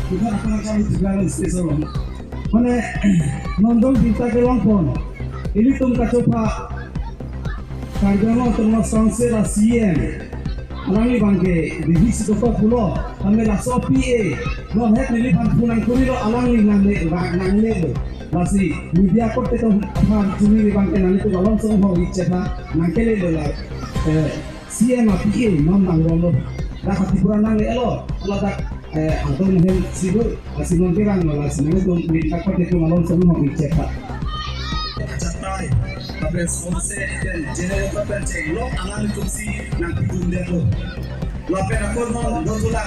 bukan akan juga stesen. Mana nonton kita ke Lampung. Ini tuh coba karena tuh sanksi rasien. Alami bangke divisi toko pulo. Kami lah sopi no het nili bang punang kuri lo alami nangne masih media ko te to bang cumi bangke nani to galong song ho iche ta nangkele lo la CM APA non nangolo dah hatipuran nang elo kalau tak atau mungkin sibuk masih nongkrong malah sebenarnya tuh media ko te to galong song ho iche ta catai tapi sonse generator pencet lo alami kursi nang pidun deh lo pernah korban dotula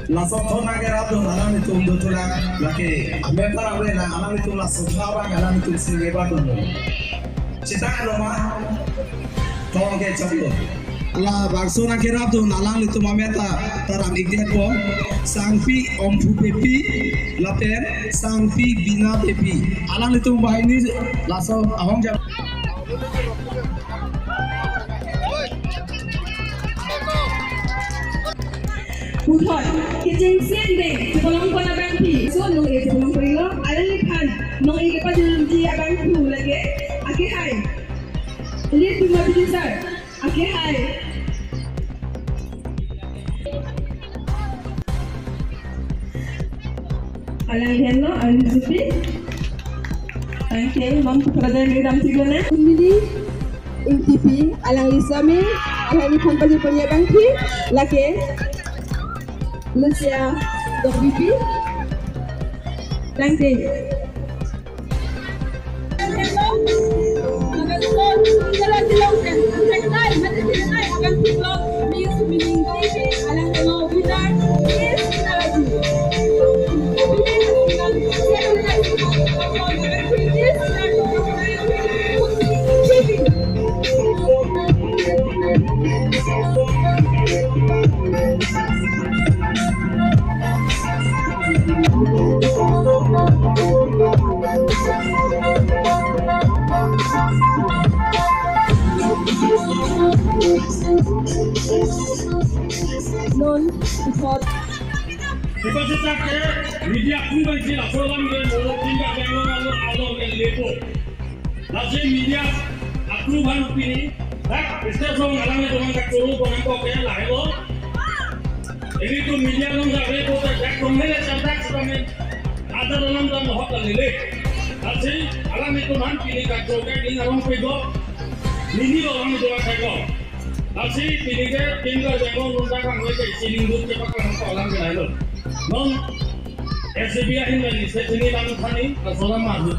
langsung thona ke ratu alami tuh dotula lagi ambil para wena alami tuh langsung kawan alami tuh sini batu cita lo mah tolong ke contoh lah barsona ke ratu alami tuh mameta taram igdet po sangpi ompu pepi lapen sangpi bina pepi alami tuh bahini langsung ahong jam Bukan, kecing sendiri, sebelum kau nak bantu, so nong sebelum kau ilo, ada lihat, nong pada dalam dia bantu lagi, akhir hai, lihat cuma besar, akhir hai. Alang lihat no, alang supi, okay, mam peradan di dalam tiga na. Ini TV, alang lisami, alang ni kampanye punya bantu, lagi. Lucia WP. Thank you. Non, report. Because it's like media proven sila program ke mo tinggal jangan ada ke lepo. Nasi media approval pini, tak stesen alam itu orang kacau orang kau kaya lain lo. Ini tu media orang dah lepo tak jak komen cerdak sebenarnya ada dalam dalam hot lele. Nasi alam itu man pini kacau kaya ini orang pego, ini orang itu orang kacau. Nasi pini ke tinggal jangan orang kau kaya siling dulu cepat orang kau alam ke lain lo. Non SBI ini, saya sini lalu kani, kalau orang masuk